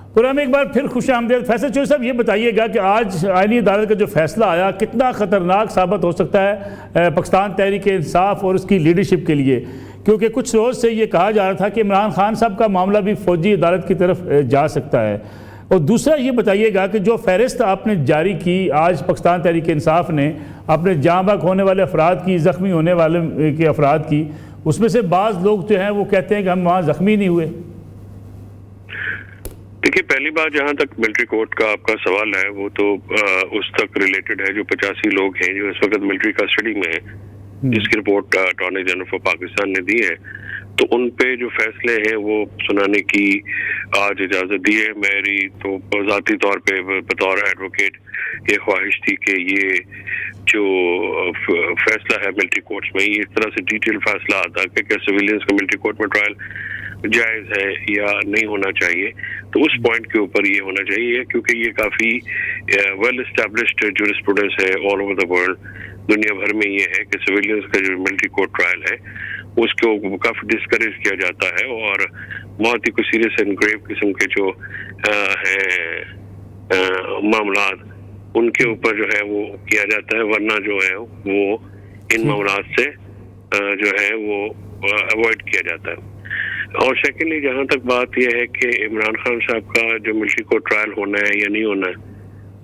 Programme एक बार फिर खुश आमदीद। फैसल चौधरी साहब, ये बताइएगा कि आज आईनी अदालत का जो फैसला आया कितना ख़तरनाक साबित हो सकता है पाकिस्तान तहरीक इंसाफ और उसकी लीडरशिप के लिए, क्योंकि कुछ रोज़ से ये कहा जा रहा था कि इमरान खान साहब का मामला भी फ़ौजी अदालत की तरफ जा सकता है। और दूसरा ये बताइएगा कि जो फहरिस्त आपने जारी की आज पाकिस्तान तहरीक इंसाफ ने अपने जाँ बहक होने वाले अफराद की, ज़ख्मी होने वाले के अफराद की, उसमें से बाज़ लोग जो हैं वो कहते हैं कि हम वहाँ ज़ख्मी नहीं हुए। देखिए, पहली बात जहाँ तक मिलिट्री कोर्ट का आपका सवाल है वो तो उस तक रिलेटेड है जो 85 लोग हैं जो इस वक्त मिलिट्री कस्टडी में हैं, जिसकी report attorney general for Pakistan ने दी है। तो उन पे जो फैसले हैं वो सुनाने की आज इजाज़त दी है। मेरी तो ज़ाती तौर पे बतौर एडवोकेट ये ख्वाहिश थी कि ये जो फैसला है मिलिट्री कोर्ट्स में, ये इस तरह से डिटेल फैसला आता है कि सिविलियंस का मिलिट्री कोर्ट में ट्रायल जायज़ है या नहीं होना चाहिए। तो उस पॉइंट के ऊपर ये होना चाहिए, क्योंकि ये काफ़ी वेल एस्टैब्लिश्ड जूरिस्प्रूडेंस है ऑल ओवर द वर्ल्ड, दुनिया भर में ये है कि सिविलियंस का जो मिलिट्री कोर्ट ट्रायल है उसको काफ़ी डिस्करेज किया जाता है और बहुत ही कुछ सीरियस एंड ग्रेव किस्म के जो हैं मामलात उनके ऊपर जो है वो किया जाता है, वरना जो है वो इन मामलात से जो है वो अवॉइड किया जाता है। और सेकेंडली जहाँ तक बात यह है कि इमरान खान साहब का जो मिलिट्री कोर्ट ट्रायल होना है या नहीं होना है,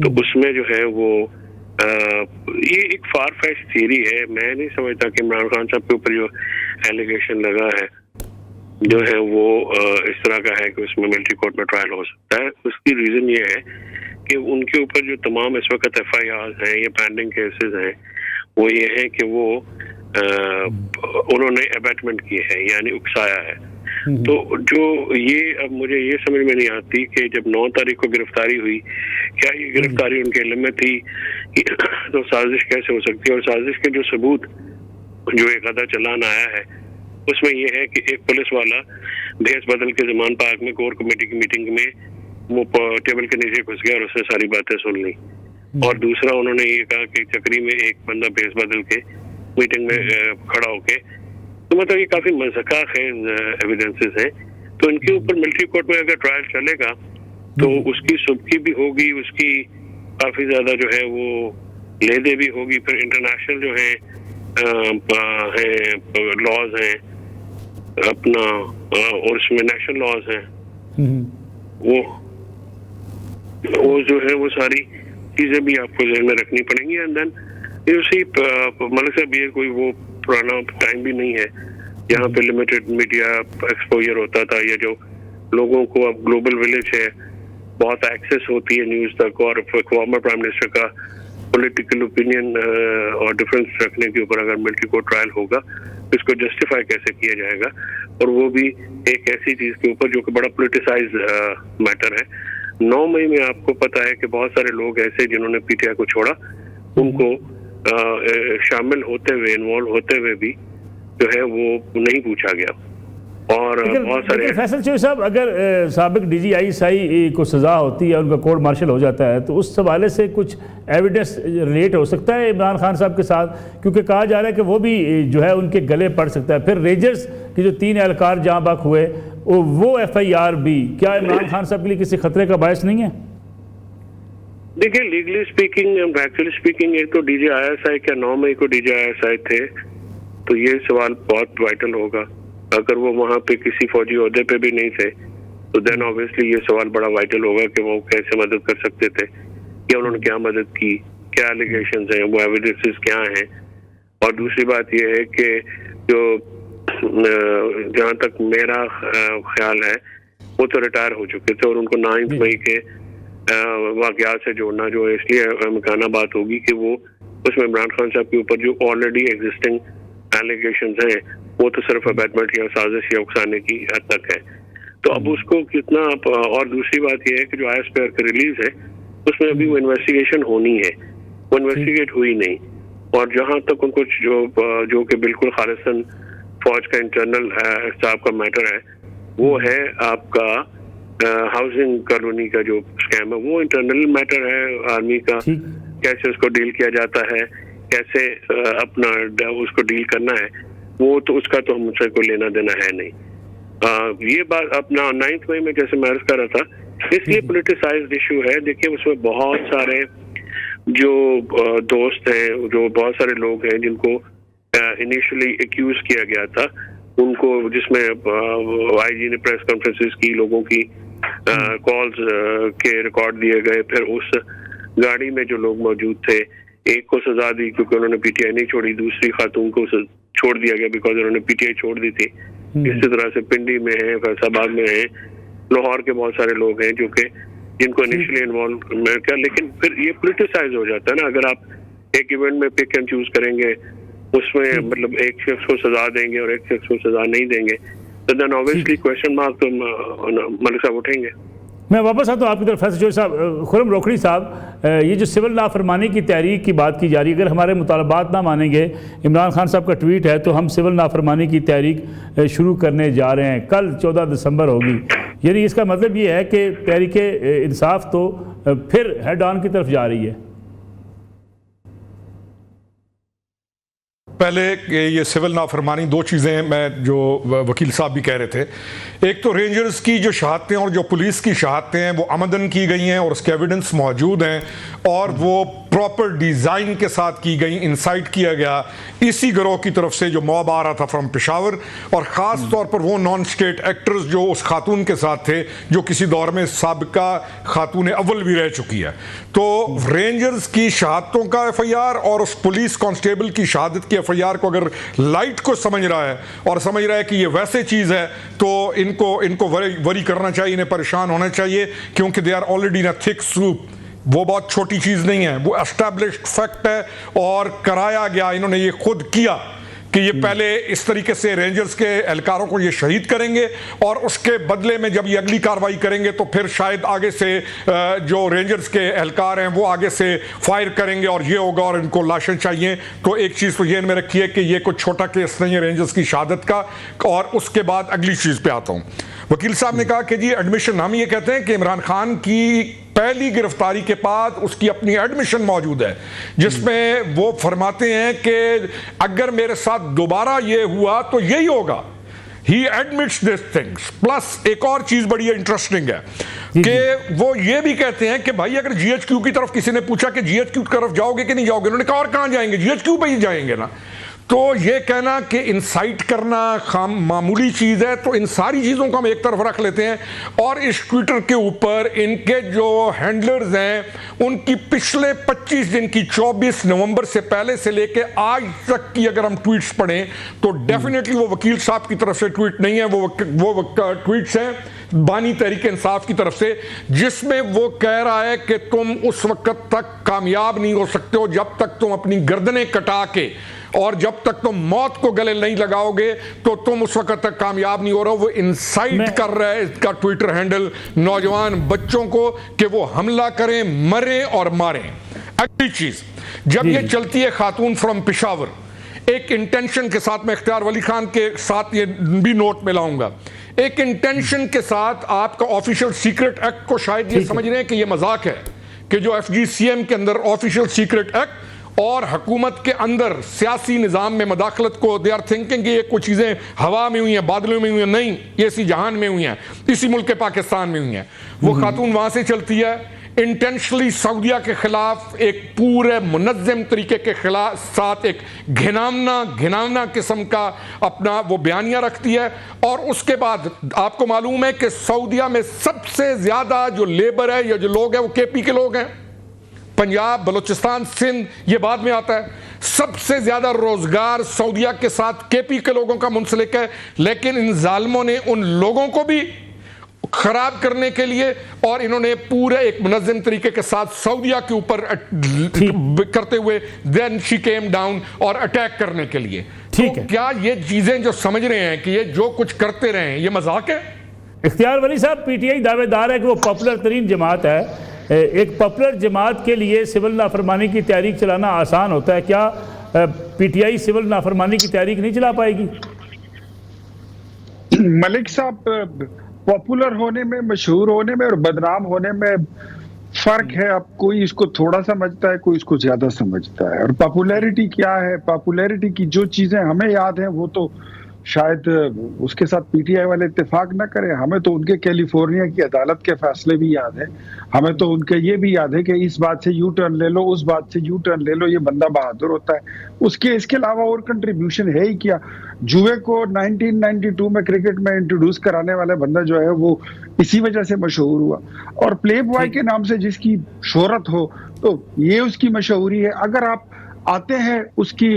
तो उसमें जो है वो ये एक फार फेच थियरी है। मैं नहीं समझता कि इमरान खान साहब के ऊपर जो एलिगेशन लगा है जो है वो इस तरह का है कि उसमें मिलिट्री कोर्ट में ट्रायल हो सकता है। उसकी रीज़न ये है कि उनके ऊपर जो तमाम इस वक्त FIR हैं या पेंडिंग केसेस हैं वो ये है कि वो उन्होंने अबैटमेंट की है, यानी उकसाया है। तो जो ये अब मुझे ये समझ में नहीं आती कि जब 9 तारीख को गिरफ्तारी हुई, क्या ये गिरफ्तारी उनके इल्म में थी तो साजिश कैसे हो सकती है? और साजिश के जो सबूत जो एक आधा चलान आया है उसमें ये है कि एक पुलिस वाला भेस बदल के ज़मान पार्क में कोर कमेटी की मीटिंग में वो टेबल के नीचे घुस गया और उसने सारी बातें सुन ली। और दूसरा उन्होंने ये कहा कि चक्री में एक बंदा भेस बदल के मीटिंग में खड़ा होके, तो मतलब ये काफी मज़ाक़ है एविडेंसेस हैं। तो इनके ऊपर मिलिट्री कोर्ट में अगर ट्रायल चलेगा तो उसकी सुबकी भी होगी, उसकी काफी ज्यादा जो है वो लेदे भी होगी। फिर इंटरनेशनल जो है लॉज हैं अपना और उसमें नेशनल लॉज हैं, वो जो है वो सारी चीजें भी आपको ज़हन में रखनी पड़ेंगी। एंड देन उसी मलिक साहब ये कोई वो पुराना टाइम भी नहीं है यहाँ पे लिमिटेड मीडिया एक्सपोजर होता था, या जो लोगों को अब ग्लोबल विलेज है, बहुत एक्सेस होती है न्यूज़ तक। और फॉर्मर प्राइम मिनिस्टर का पॉलिटिकल ओपिनियन और डिफरेंस रखने के ऊपर अगर मिलिट्री कोर्ट ट्रायल होगा तो इसको जस्टिफाई कैसे किया जाएगा, और वो भी एक ऐसी चीज़ के ऊपर जो कि बड़ा पोलिटिसाइज मैटर है। 9 मई में आपको पता है कि बहुत सारे लोग ऐसे जिन्होंने PTI को छोड़ा, उनको शामिल होते हुए, इन्वॉल्व होते हुए भी जो है वो नहीं पूछा गया। और बहुत सारे फैसल चौधरी साहब, अगर साबिक DGI को सज़ा होती है, उनका कोर्ट मार्शल हो जाता है, तो उस हवाले से कुछ एविडेंस रिलेट हो सकता है इमरान खान साहब के साथ, क्योंकि कहा जा रहा है कि वो भी जो है उनके गले पड़ सकता है। फिर रेंजर्स की जो 3 एहलकार जहाँ बाक हुए वो FIR भी, क्या इमरान खान साहब के लिए किसी खतरे का बायस नहीं है? देखिए, legally speaking and factually speaking, एक तो DGI क्या 9 मई को DGI थे, तो ये सवाल बहुत वाइटल होगा। अगर वो वहाँ पे किसी फौजी ओहदे पे भी नहीं थे तो देन ऑब्वियसली ये सवाल बड़ा वाइटल होगा कि वो कैसे मदद कर सकते थे, या उन्होंने क्या मदद की, क्या एलिगेशंस हैं, वो एविडेंसेस क्या हैं। और दूसरी बात ये है कि जो जहाँ तक मेरा ख्याल है वो तो रिटायर हो चुके थे और उनको 9 मई के वाक़यात से जोड़ना जो है इसलिए अमकाना बात होगी कि वो उसमें इमरान खान साहब के ऊपर जो ऑलरेडी एग्जिस्टिंग एलिगेशंस हैं वो तो सिर्फ अबैटमेंट या साजिश या उकसाने की हद तक है। तो अब उसको कितना, और दूसरी बात यह है कि जो ISPR का रिलीज है उसमें अभी वो इन्वेस्टिगेशन होनी है, वो इन्वेस्टिगेट हुई नहीं। और जहाँ तक उनको जो कि बिल्कुल खालिसन फौज का इंटरनल साहब का मैटर है, वो है आपका हाउसिंग कॉलोनी का जो स्कैम है, वो इंटरनल मैटर है आर्मी का, कैसे उसको डील किया जाता है, कैसे अपना उसको डील करना है, वो तो उसका तो हमसे कोई लेना देना है नहीं। ये बात अपना 9 मई में जैसे मैं अर्ज कर रहा था इसलिए पोलिटिसाइज्ड इशू है। देखिए उसमें बहुत सारे जो दोस्त हैं, जो बहुत सारे लोग हैं जिनको इनिशियली एक्यूज किया गया था, उनको, जिसमें आईजी ने प्रेस कॉन्फ्रेंसेस की, लोगों की कॉल्स के रिकॉर्ड दिए गए, फिर उस गाड़ी में जो लोग मौजूद थे, एक को सजा दी क्योंकि उन्होंने पीटीआई नहीं छोड़ी, दूसरी खातून को छोड़ दिया गया बिकॉज उन्होंने पीटीआई छोड़ दी थी। इसी तरह से पिंडी में है, फैसलाबाद में है, लाहौर के बहुत सारे लोग हैं जो कि जिनको इनिशियली इन्वॉल्व किया, लेकिन फिर ये पोलिटिसाइज हो जाता है ना। अगर आप एक इवेंट में पिक एंड चूज करेंगे, उसमें मतलब एक शख्स को सजा देंगे और एक शख्स को सजा नहीं देंगे, तो देन ऑब्वियसली क्वेश्चन मार्क तो मलिक साहब उठेंगे। मैं वापस आता हूँ आपकी तरफ फैसल चौधरी साहब। खुर्रम रोकड़ी साहब, ये जो सिविल नाफरमानी की तहरीक की बात की जा रही है, अगर हमारे मुतालबात ना मानेंगे, इमरान खान साहब का ट्वीट है, तो हम सिविल नाफरमानी की तहरीक शुरू करने जा रहे हैं, कल 14 दिसंबर होगी। यानी इसका मतलब ये है कि तहरीक इंसाफ तो फिर हेड ऑन की तरफ जा रही है। पहले ये सिविल नाफरमानी, दो चीज़ें मैं जो वकील साहब भी कह रहे थे, एक तो रेंजर्स की जो शहादतें और जो पुलिस की शहादतें हैं वो आमदन की गई हैं और उसके एविडेंस मौजूद हैं और वो प्रॉपर डिज़ाइन के साथ की गई, इंसाइट किया गया इसी गिरोह की तरफ से जो मॉब आ रहा था फ्रॉम पेशावर, और ख़ास तौर पर वो नॉन स्टेट एक्टर्स जो उस खातून के साथ थे जो किसी दौर में साबिका खातून अव्वल भी रह चुकी है। तो रेंजर्स की शहादतों का एफआईआर और उस पुलिस कांस्टेबल की शहादत की एफआईआर को अगर लाइट को समझ रहा है और समझ रहा है कि ये वैसे चीज़ है, तो इनको वरी करना चाहिए, इन्हें परेशान होना चाहिए, क्योंकि they are already in a thick soup. वो बहुत छोटी चीज़ नहीं है, वो एस्टैब्लिश्ड फैक्ट है और कराया गया, इन्होंने ये खुद किया कि ये पहले इस तरीके से रेंजर्स के एहलकारों को ये शहीद करेंगे और उसके बदले में जब ये अगली कार्रवाई करेंगे तो फिर शायद आगे से जो रेंजर्स के एहलकार हैं वो आगे से फायर करेंगे और ये होगा और इनको लाशें चाहिए। तो एक चीज़ तो ये में रखिए कि ये कोई छोटा केस नहीं है रेंजर्स की शहादत का। और उसके बाद अगली चीज़ पे आता हूँ। वकील साहब ने कहा कि जी एडमिशन, हम ये कहते हैं कि इमरान खान की पहली गिरफ्तारी के बाद उसकी अपनी एडमिशन मौजूद है जिसमें वो फरमाते हैं कि अगर मेरे साथ दोबारा ये हुआ तो यही होगा। ही एडमिट्स दिस थिंग्स। प्लस एक और चीज बड़ी इंटरेस्टिंग है कि वो ये भी कहते हैं कि भाई अगर जीएचक्यू की तरफ किसी ने पूछा कि जीएचक्यू की तरफ जाओगे कि नहीं जाओगे, उन्होंने कहा और कहां जाएंगे, जीएचक्यू पे ही जाएंगे ना। तो ये कहना कि इंसाइट करना मामूली चीज़ है, तो इन सारी चीज़ों को हम एक तरफ रख लेते हैं और इस ट्विटर के ऊपर इनके जो हैंडलर्स हैं उनकी पिछले 25 दिन की 24 नवंबर से पहले से लेके आज तक की अगर हम ट्वीट्स पढ़ें तो डेफिनेटली वो वकील साहब की तरफ से ट्वीट नहीं है, वो ट्वीट्स हैं बानी तहरीक इंसाफ की तरफ से, जिसमें वो कह रहा है कि तुम उस वक्त तक कामयाब नहीं हो सकते हो जब तक तुम अपनी गर्दनें कटा के और जब तक तुम मौत को गले नहीं लगाओगे तो तुम उस वक्त तक कामयाब नहीं हो रहे हो। वो इंसाइट कर रहा है इसका ट्विटर हैंडल नौजवान बच्चों को कि वो हमला करें, मरें और मारें। अगली चीज, जब ये चलती है खातून फ्रॉम पेशावर, एक इंटेंशन के साथ, मैं इख्तियार वली खान के साथ ये भी नोट में लाऊंगा, एक इंटेंशन के साथ आपका ऑफिशियल सीक्रेट एक्ट को शायद ये समझ रहे हैं कि ये मजाक है कि जो FGCM के अंदर ऑफिशियल सीक्रेट एक्ट और हुकूमत के अंदर सियासी निज़ाम में मदाखलत को दे आर थिंकिंग कि ये कुछ चीज़ें हवा में हुई हैं, बादलों में हुई हैं, नहीं, ये इसी जहान में हुई हैं, इसी मुल्क के पाकिस्तान में हुई हैं। वो खातून वहां से चलती है, इंटेंशनली सऊदिया के खिलाफ एक पूरे मुनज़्ज़म तरीके के खिलाफ साथ एक घिनौना किस्म का अपना वो बयानिया रखती है। और उसके बाद आपको मालूम है कि सऊदिया में सबसे ज़्यादा जो लेबर है या जो लोग हैं वो KP के लोग हैं, पंजाब, बलूचिस्तान, सिंध, ये बाद में आता है। सबसे ज्यादा रोजगार सऊदिया के साथ KP के लोगों का मुंसलिक है, लेकिन इन जालिमों ने उन लोगों को भी खराब करने के लिए और इन्होंने पूरे एक मुनज़्ज़म तरीके के साथ सऊदिया के ऊपर करते हुए देन शी केम डाउन और अटैक करने के लिए। ठीक तो है, क्या ये चीजें जो समझ रहे हैं कि ये जो कुछ करते रहे हैं ये मजाक है? इख्तियार वली साहब, PTI दावेदार है कि वो पॉपुलर तरीन जमात है। एक पॉपुलर जमात के लिए सिविल नाफरमानी की तहरीक चलाना आसान होता है, क्या PTI सिविल नाफरमानी की तहरीक नहीं चला पाएगी? मलिक साहब, पॉपुलर होने में, मशहूर होने में और बदनाम होने में फर्क है। अब कोई इसको थोड़ा समझता है, कोई इसको ज्यादा समझता है। और पॉपुलैरिटी क्या है, पॉपुलैरिटी की जो चीजें हमें याद है वो तो शायद उसके साथ पीटीआई वाले इत्तेफाक ना करें। हमें तो उनके कैलिफोर्निया की अदालत के फैसले भी याद है, हमें तो उनके ये भी याद है कि इस बात से यू टर्न ले लो, उस बात से यू टर्न ले लो, ये बंदा बहादुर होता है। उसके इसके अलावा और कंट्रीब्यूशन है ही क्या? जुए को 1992 में क्रिकेट में इंट्रोड्यूस कराने वाला बंदा जो है वो इसी वजह से मशहूर हुआ, और प्ले बॉय के नाम से जिसकी शोहरत हो तो ये उसकी मशहूरी है। अगर आप आते हैं उसकी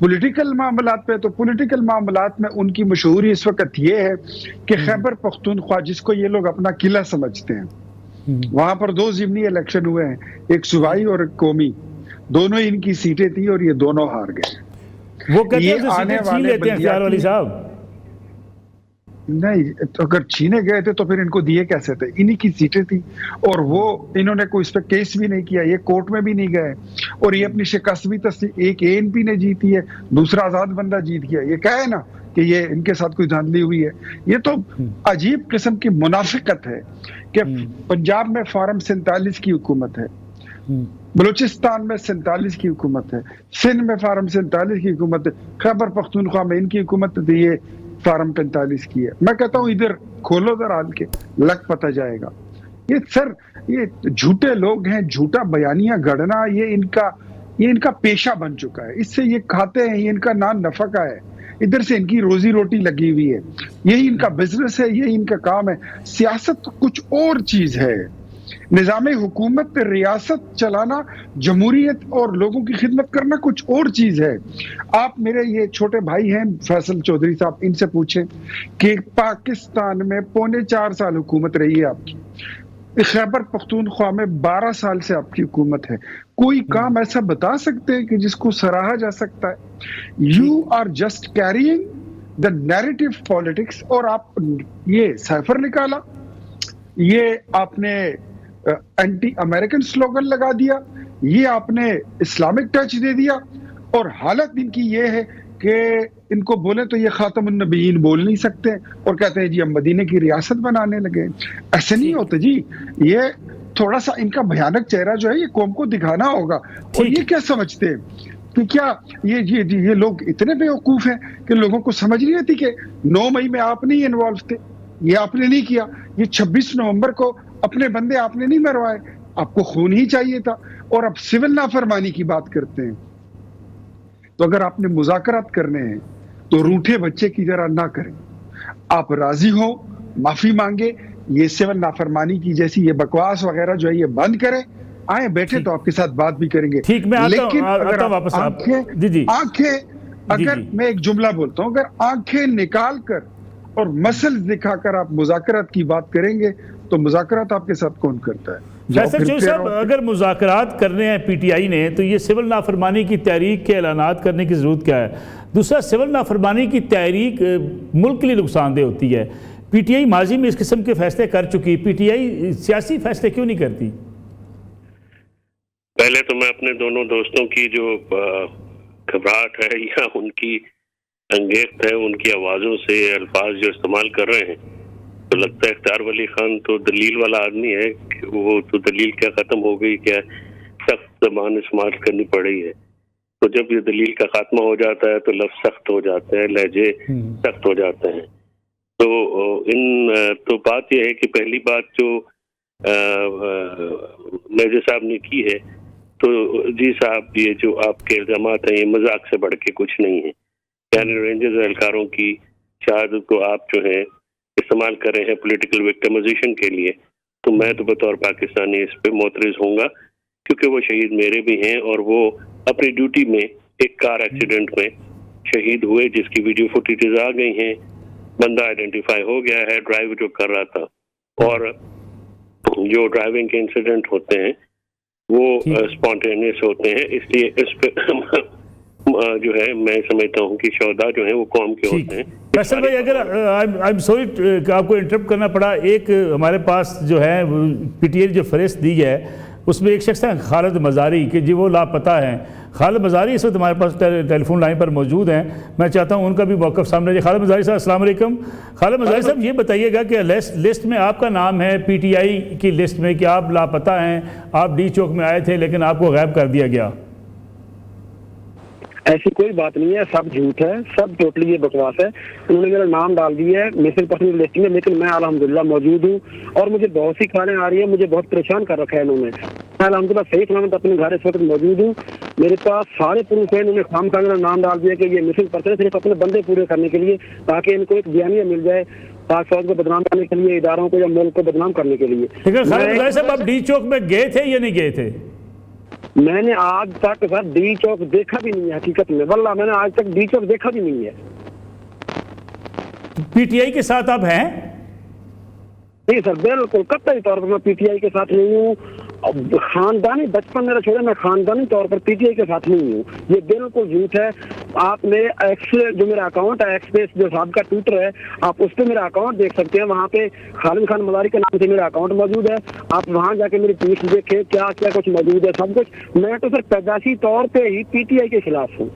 पॉलिटिकल मामलात पे, तो पॉलिटिकल मामलात में उनकी मशहूरी इस वक्त ये है कि खैबर पख्तूनख्वा, जिसको ये लोग अपना किला समझते हैं, वहां पर 2 ज़िमनी इलेक्शन हुए हैं, एक सूबाई और एक कौमी, दोनों इनकी सीटें थी और ये दोनों हार गए। वो कहते ये हैं जो आने सीटें छीन वाले लेते हैं अख्तियार वाली साहब। नहीं, तो अगर छीने गए थे तो फिर इनको दिए कैसे थे? इन्हीं की सीटें थी और वो इन्होंने कोई इस पर केस भी नहीं किया, ये कोर्ट में भी नहीं गए, और ये अपनी शिकस्त भी एक एएनपी ने जीती है, दूसरा आजाद बंदा जीत गया। ये कहे ना कि ये इनके साथ कोई धांधली हुई है, ये तो अजीब किस्म की मुनाफिकत है कि पंजाब में फार्म 47 की हुकूमत है, बलूचिस्तान में 47 की हुकूमत है, सिंध में फार्म 47 की हुकूमत है, खैबर पख्तूनख्वा में इनकी हुकूमत है, ये फार्म 45 की है। मैं कहता हूं इधर खोलो दराल के, लग पता जाएगा। ये सर, ये झूठे लोग हैं, झूठा बयानियां गढ़ना ये इनका पेशा बन चुका है। इससे ये खाते हैं, ये इनका नाम नफका है, इधर से इनकी रोजी रोटी लगी हुई है, यही इनका बिजनेस है, यही इनका काम है। सियासत कुछ और चीज है, निज़ाम हुकूमत पे रियासत चलाना, जमहूरियत और लोगों की खिदमत करना कुछ और चीज है। आप मेरे ये छोटे भाई हैं फैसल चौधरी साहब, इनसे पूछें कि पाकिस्तान में 4.25 साल हुकूमत रही है आपकी, खैबर पख्तूनख्वा में 12 साल से आपकी हुकूमत है, कोई काम ऐसा बता सकते हैं कि जिसको सराहा जा सकता है? You are just carrying the narrative politics, और आप ये साइफर निकाला, ये आपने एंटी अमेरिकन स्लोगन लगा दिया, ये आपने इस्लामिक टच दे दिया, और हालत इनकी ये है कि इनको बोले तो ये खातमुन नबीयीन बोल नहीं सकते और कहते हैं जी हम मदीने की रियासत बनाने लगे। ऐसे नहीं होते जी, ये थोड़ा सा इनका भयानक चेहरा जो है ये कौम को दिखाना होगा। और ये क्या समझते हैं कि क्या ये लोग इतने बेवकूफ हैं कि लोगों को समझ नहीं आती कि 9 मई में आप नहीं इन्वॉल्व थे, ये आपने नहीं किया, ये 26 नवंबर को अपने बंदे आपने नहीं मरवाए, आपको खून ही चाहिए था, और अब सिविल नाफरमानी की बात करते हैं। तो अगर आपने मुज़ाकरात करने हैं तो रूठे बच्चे की तरह ना करें, आप राजी हो, माफी मांगे, ये सिविल नाफरमानी की जैसी ये बकवास वगैरह जो है ये बंद करें, आए बैठे तो आपके साथ बात भी करेंगे। ठीक, मैं लेकिन अगर वापस आंखें अगर मैं एक जुमला बोलता हूं, अगर आंखें निकाल कर और मसल दिखाकर आप मुज़ाकरात की बात करेंगे तो मुज़ाकरात आपके साथ कौन करता है? फैसल चौधरी साहब, अगर मुज़ाकरात करने हैं पीटीआई ने तो ये सिविल नाफरमानी की तहरीक के ऐलानात करने की ज़रूरत क्या है? दूसरा, सिविल नाफरमानी की तहरीक मुल्क के लिए नुकसानदेह होती है। पीटीआई माजी में इस किस्म के फैसले कर चुकी, पीटीआई सियासी फैसले क्यों नहीं करती? पहले तो मैं अपने दोनों दोस्तों की जो घबराहट है या उनकी अंगेख्त है, उनकी आवाज़ों से अल्फाज जो इस्तेमाल कर रहे हैं, तो लगता है इख्तियार वली खान तो दलील वाला आदमी है कि वो तो दलील क्या ख़त्म हो गई, क्या सख्त ज़बान इस्तेमाल करनी पड़ी है। तो जब ये दलील का खात्मा हो जाता है तो लफ्ज़ सख्त हो जाते हैं, लहजे सख्त हो जाते हैं। तो बात यह है कि पहली बात जो मेजर साहब ने की है, तो जी साहब ये जो आपके इल्ज़ामात हैं ये मजाक से बढ़ के कुछ नहीं है। यानी रेंजर्स एहलकारों की शहादत को आप जो है इस्तेमाल कर रहे हैं पॉलिटिकल विक्टिमाइजेशन के लिए, तो मैं तो बतौर पाकिस्तानी इस पे मोतरज़ होऊंगा, क्योंकि वो शहीद मेरे भी हैं और वो अपनी ड्यूटी में एक कार एक्सीडेंट में शहीद हुए, जिसकी वीडियो फुटेजेस आ गई हैं, बंदा आइडेंटिफाई हो गया है, ड्राइव जो कर रहा था। और जो ड्राइविंग के इंसिडेंट होते हैं वो स्पॉन्टेनियस होते हैं, इसलिए इस पे जो है मैं समझता हूँ कि शौदा जो है वो कौम के होते हैं। फैसल भाई, अगर आई एम सॉरी आपको इंटरप्ट करना पड़ा, एक हमारे पास जो है पीटीआई जो फहरिस्त दी है उसमें एक शख्स है खालिद मज़ारी कि जी वो लापता हैं। खालिद मज़ारी इस वक्त हमारे पास टेलीफोन लाइन पर मौजूद हैं, मैं चाहता हूँ उनका भी मौक़िफ़ सामने जाए। खालिद मज़ारी साहब, अस्सलाम वालेकुम। खालिद मज़ारी साहब, ये बताइएगा कि लिस्ट में आपका नाम है पीटीआई की लिस्ट में कि आप लापता हैं, आप डी चौक में आए थे लेकिन आपको गायब कर दिया गया। ऐसी कोई बात नहीं है, सब झूठ है, सब टोटली ये बकवास है। उन्होंने मेरा नाम डाल दिया है मिसिंग पर्सन लिस्टिंग में, लेकिन मैं अल्हम्दुलिल्लाह मौजूद हूँ और मुझे बहुत सी कॉलें आ रही है, मुझे बहुत परेशान कर रखा है इन्होंने। मैं अल्हम्दुलिल्लाह सही सलामत अपने घर इस वक्त मौजूद हूँ, मेरे पास सारे प्रूफ है। इन्होंने खामखा मेरा नाम डाल दिया कि ये मिसिंग पर्सन है, सिर्फ अपने बंदे पूरे करने के लिए, ताकि इनको एक बयानिया मिल जाए पाक फौज को बदनाम करने के लिए, इदारों को या मुल्क को बदनाम करने के लिए। लेकिन खालिद मज़ारी साहब, आप डी चौक में गए थे या नहीं गए थे? मैंने आज तक सर डी चौक देखा भी नहीं है, हकीकत में वल्लाह मैंने आज तक डी चौक देखा भी नहीं है। पीटीआई के साथ आप हैं? नहीं सर, बिल्कुल कतई तौर पर मैं पीटीआई के साथ नहीं हूँ। खानदानी बचपन मेरा छोड़े, मैं खानदानी तौर पर पीटीआई के साथ नहीं हूँ, ये बिल्कुल झूठ है। आप मेरे एक्स जो मेरा अकाउंट है, एक्सपेस जो साहब का ट्विटर है, आप उस पर मेरा अकाउंट देख सकते हैं, वहाँ पे खालिद खान मज़ारी के नाम से मेरा अकाउंट मौजूद है। आप वहाँ जाके मेरी ट्वीट देखें, क्या क्या कुछ मौजूद है, सब कुछ। मैं तो सर पैदाशी तौर पर ही पीटीआई के खिलाफ हूँ।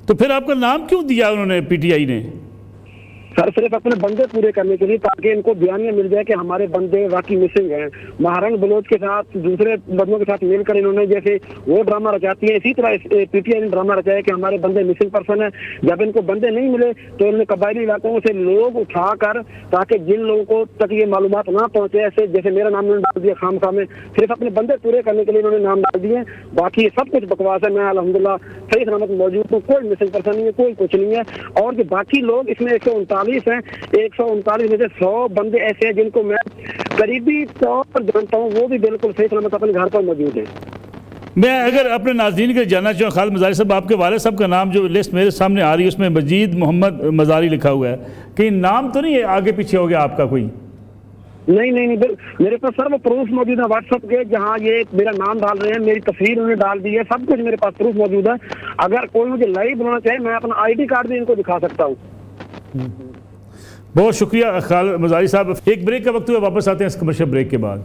तो फिर आपका नाम क्यों दिया उन्होंने, पीटीआई ने? सर सिर्फ अपने बंदे पूरे करने के लिए, ताकि इनको बयानिया मिल जाए कि हमारे बंदे वाकई मिसिंग हैं। महारंग बलोच के साथ दूसरे बंदों के साथ मिलकर इन्होंने जैसे वो ड्रामा रचाती है, इसी तरह पीटीआई ने ड्रामा रचाया कि हमारे बंदे मिसिंग पर्सन है। जब इनको बंदे नहीं मिले तो इन्होंने कबायली इलाकों से लोग उठाकर, ताकि जिन लोगों को तक ये मालूमात ना पहुंचे, ऐसे जैसे मेरा नाम इन्होंने डाल दिया खामखा में, सिर्फ अपने बंदे पूरे करने के लिए इन्होंने नाम डाल दिए। बाकी ये सब कुछ बकवास है। मैं अल्हम्दुलिल्लाह सही सलामत मौजूद हूँ, कोई मिसिंग पर्सन नहीं है, कोई कुछ नहीं है। और जो बाकी लोग इसमें 139 हैं, 139 में से 100 बंदे ऐसे हैं जिनको मैं करीबी तौर पर जानता हूँ, वो भी बिल्कुल सही सलामत अपने घर पर मौजूद है। मैं अगर अपने नाज़रीन के जानना चाहूँ, खालिद मज़ारी साहब, आपके वाले साहब का नाम जो लिस्ट मेरे सामने आ रही है उसमें मजीद मोहम्मद मज़ारी लिखा हुआ है, कहीं नाम तो नहीं है आगे पीछे हो गया आपका कोई? नहीं, मेरे पास सर वो प्रूफ मौजूद है व्हाट्सएप के, जहाँ ये मेरा नाम डाल रहे हैं, मेरी तस्वीर उन्होंने डाल दी है, सब कुछ मेरे पास प्रूफ मौजूद है। अगर कोई मुझे लाइव बनाना चाहे, मैं अपना ID कार्ड भी इनको दिखा सकता हूँ। बहुत शुक्रिया खालिद मज़ारी साहब। एक ब्रेक का वक्त हुआ, वापस आते हैं इस कमर्शियल ब्रेक के बाद।